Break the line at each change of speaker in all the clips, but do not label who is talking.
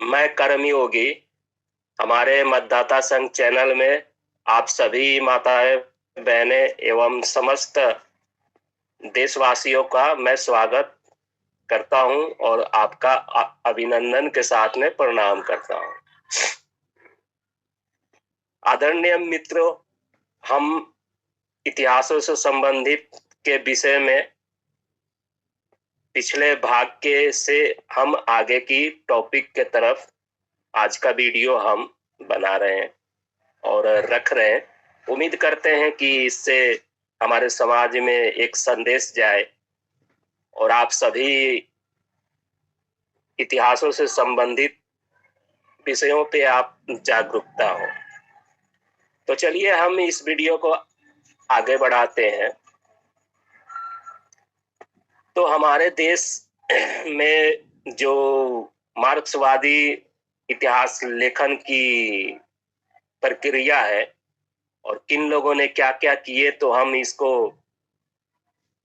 मैं कर्मयोगी हमारे मतदाता संघ चैनल में आप सभी माताएं, बहनें एवं समस्त देशवासियों का मैं स्वागत करता हूं और आपका अभिनंदन के साथ में प्रणाम करता हूं। आदरणीय मित्रों, हम इतिहासों से संबंधित के विषय में पिछले भाग के से हम आगे की टॉपिक के तरफ आज का वीडियो हम बना रहे हैं और रख रहे हैं। उम्मीद करते हैं कि इससे हमारे समाज में एक संदेश जाए और आप सभी इतिहासों से संबंधित विषयों पे आप जागरूकता हो। तो चलिए हम इस वीडियो को आगे बढ़ाते हैं। तो हमारे देश में जो मार्क्सवादी इतिहास लेखन की प्रक्रिया है और किन लोगों ने क्या क्या किए, तो हम इसको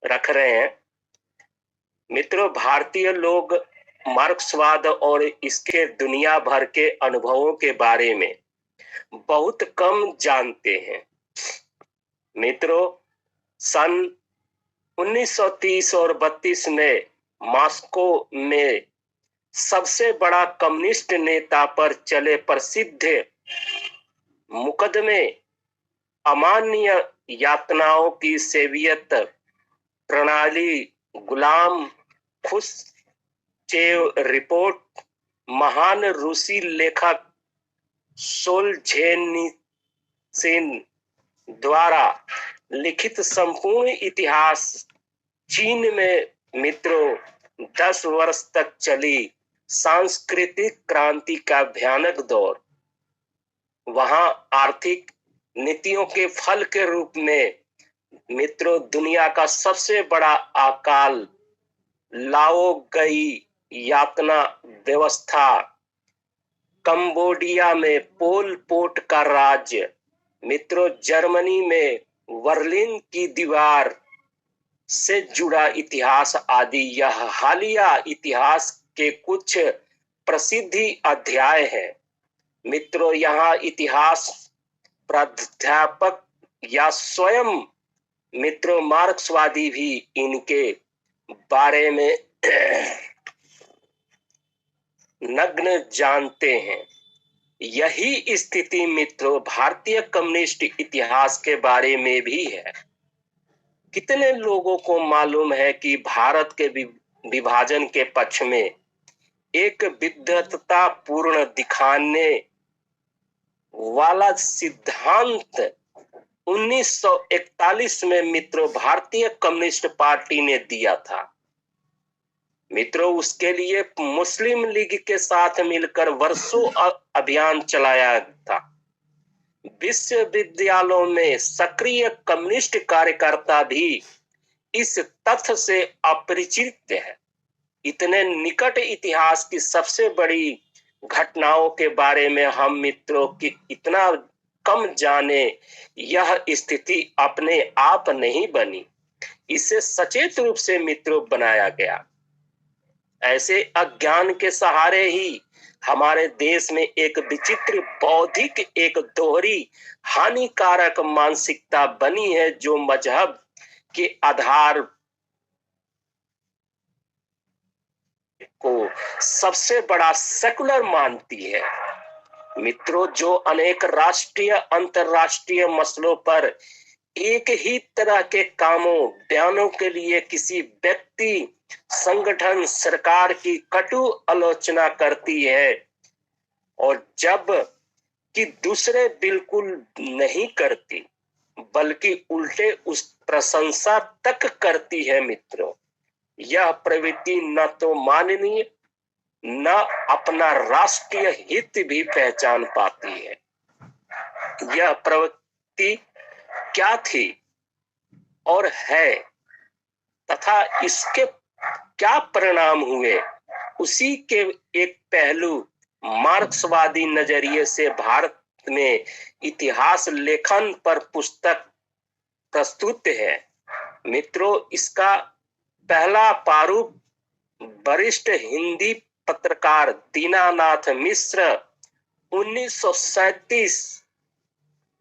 रख रहे हैं। मित्रों, भारतीय लोग मार्क्सवाद और इसके दुनिया भर के अनुभवों के बारे में बहुत कम जानते हैं। मित्रों, सन 1930 और 32 में मॉस्को में सबसे बड़ा कम्युनिस्ट नेता पर चले प्रसिद्ध मुकदमे अमान्य यातनाओं की सोवियत प्रणाली, गुलाम खुश्चेव रिपोर्ट, महान रूसी लेखक सोलझेनित्सिन द्वारा लिखित संपूर्ण इतिहास, चीन में मित्रों 10 वर्ष तक चली सांस्कृतिक क्रांति का भयानक दौर, वहां आर्थिक नीतियों के फल के रूप में मित्रों दुनिया का सबसे बड़ा अकाल, लाओ गई यातना व्यवस्था, कंबोडिया में पोल पोट का राज्य, मित्रों जर्मनी में बर्लिन की दीवार से जुड़ा इतिहास आदि यह हालिया इतिहास के कुछ प्रसिद्ध अध्याय हैं। मित्रों, यहाँ इतिहास प्राध्यापक या स्वयं मित्रों मार्क्सवादी भी इनके बारे में नग्न जानते हैं। यही स्थिति मित्रों भारतीय कम्युनिस्ट इतिहास के बारे में भी है। कितने लोगों को मालूम है कि भारत के विभाजन के पक्ष में एक विद्वत्ता पूर्ण दिखाने वाला सिद्धांत 1941 में मित्रों भारतीय कम्युनिस्ट पार्टी ने दिया था। मित्रों, उसके लिए मुस्लिम लीग के साथ मिलकर वर्षों अभियान चलाया था। विश्वविद्यालयों में सक्रिय कम्युनिस्ट कार्यकर्ता भी इस तथ्य से अपरिचित है। इतने निकट इतिहास की सबसे बड़ी घटनाओं के बारे में हम मित्रों की इतना कम जाने, यह स्थिति अपने आप नहीं बनी, इसे सचेत रूप से मित्रों बनाया गया। ऐसे अज्ञान के सहारे ही हमारे देश में एक विचित्र बौद्धिक, एक दोहरी हानिकारक मानसिकता बनी है जो मजहब के आधार को सबसे बड़ा सेकुलर मानती है। मित्रों, जो अनेक राष्ट्रीय अंतरराष्ट्रीय मसलों पर एक ही तरह के कामों, बयानों के लिए किसी व्यक्ति, संगठन, सरकार की कटु आलोचना करती है और जब कि दूसरे बिल्कुल नहीं करती, बल्कि उल्टे उस प्रशंसा तक करती है। मित्रों, यह प्रवृत्ति न तो माननीय न अपना राष्ट्रीय हित भी पहचान पाती है। यह प्रवृत्ति क्या थी और है तथा इसके क्या परिणाम हुए, उसी के एक पहलू मार्क्सवादी नजरिए से भारत में इतिहास लेखन पर पुस्तक प्रस्तुत है। मित्रों, इसका पहला प्रारूप वरिष्ठ हिंदी पत्रकार दीनानाथ मिश्र 1937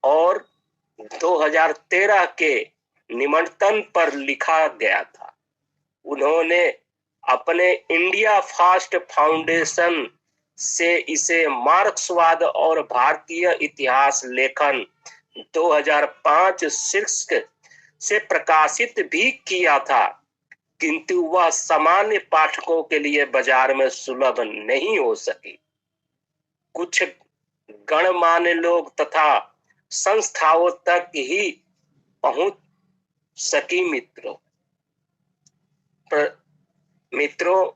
और 2013 के निमंत्रण पर लिखा गया था। उन्होंने अपने इंडिया फर्स्ट फाउंडेशन से इसे मार्क्सवाद और भारतीय इतिहास लेखन 2005 शीर्षक से प्रकाशित भी किया था, किंतु वह सामान्य पाठकों के लिए बाजार में सुलभ नहीं हो सकी। कुछ गणमान्य लोग तथा संस्थाओं तक ही पहुंच सकी। मित्रों,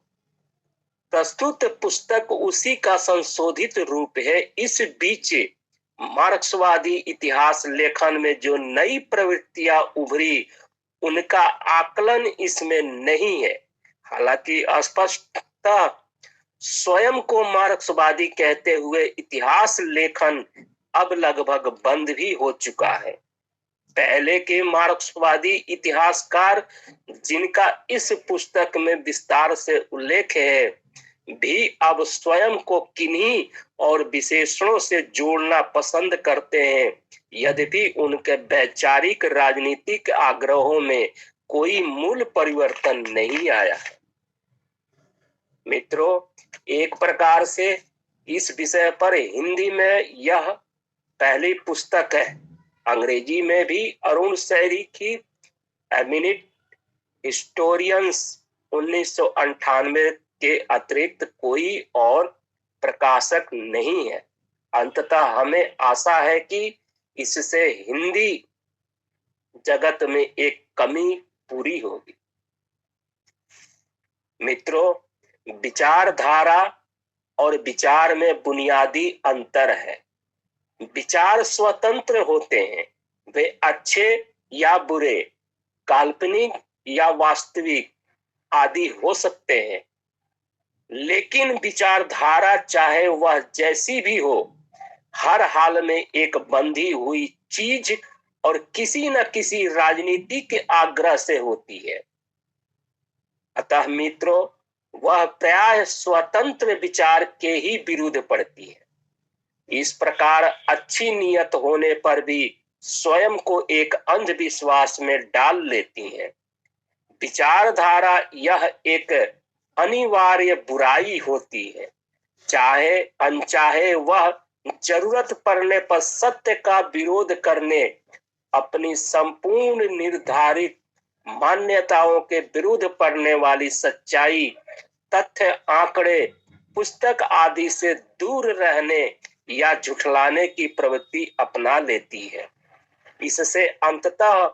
प्रस्तुत पुस्तक उसी का संशोधित रूप है। इस बीच मार्क्सवादी इतिहास लेखन में जो नई प्रवृत्तियां उभरी, उनका आकलन इसमें नहीं है। हालांकि स्पष्टतः स्वयं को मार्क्सवादी कहते हुए इतिहास लेखन अब लगभग बंद भी हो चुका है। पहले के मार्क्सवादी इतिहासकार, जिनका इस पुस्तक में विस्तार से उल्लेख है, भी अब स्वयं को किन्हीं और विशेषणों से जोड़ना पसंद करते हैं, यद्यपि उनके वैचारिक राजनीतिक आग्रहों में कोई मूल परिवर्तन नहीं आया है। मित्रों, एक प्रकार से इस विषय पर हिंदी में यह पहली पुस्तक है। अंग्रेजी में भी अरुण शैरी की ए मिनट हिस्टोरियंस 1998 के अतिरिक्त कोई और प्रकाशक नहीं है। अंततः हमें आशा है कि इससे हिंदी जगत में एक कमी पूरी होगी। मित्रों, विचारधारा और विचार में बुनियादी अंतर है। विचार स्वतंत्र होते हैं, वे अच्छे या बुरे, काल्पनिक या वास्तविक आदि हो सकते हैं, लेकिन विचारधारा चाहे वह जैसी भी हो, हर हाल में एक बंधी हुई चीज और किसी न किसी राजनीति के आग्रह से होती है। अतः मित्रों, वह प्रायः स्वतंत्र विचार के ही विरुद्ध पड़ती है। इस प्रकार अच्छी नियत होने पर भी स्वयं को एक अंधविश्वास में डाल लेती है। विचारधारा यह एक अनिवार्य बुराई होती है, चाहे अनचाहे वह जरूरत पड़ने पर सत्य का विरोध करने, अपनी संपूर्ण निर्धारित मान्यताओं के विरुद्ध पड़ने वाली सच्चाई, तथ्य, आंकड़े, पुस्तक आदि से दूर रहने या झुठलाने की प्रवृत्ति अपना लेती है। इससे अंततः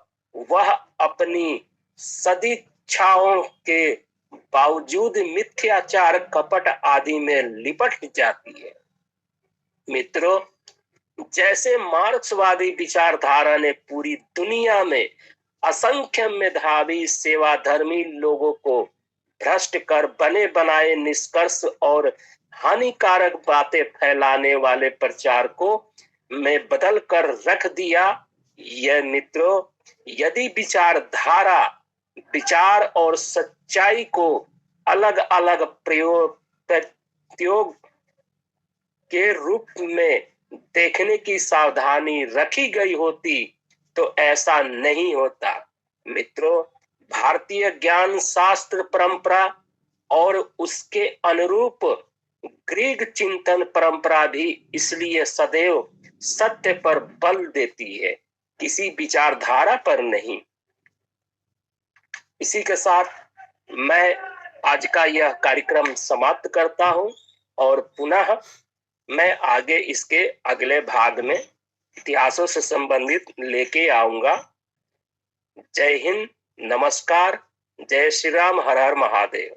वह अपनी सदिच्छाओं के बावजूद मिथ्याचार, कपट आदि में लिपट जाती है। मित्रों, जैसे मार्क्सवादी विचारधारा ने पूरी दुनिया में असंख्य मेधावी सेवाधर्मी लोगों को भ्रष्ट कर बने बनाए निष्कर्ष और हानिकारक बातें फैलाने वाले प्रचारकों में बदल कर रख दिया, यह मित्रों, यदि विचारधारा, विचार और सच्चाई को अलग अलग प्रयोग के रूप में देखने की सावधानी रखी गई होती तो ऐसा नहीं होता। मित्रों, भारतीय ज्ञान शास्त्र परंपरा और उसके अनुरूप ग्रीक चिंतन परंपरा भी इसलिए सदैव सत्य पर बल देती है, किसी विचारधारा पर नहीं। इसी के साथ मैं आज का यह कार्यक्रम समाप्त करता हूं और पुनः मैं आगे इसके अगले भाग में इतिहासों से संबंधित लेके आऊंगा। जय हिंद, नमस्कार, जय श्री राम, हर हर महादेव।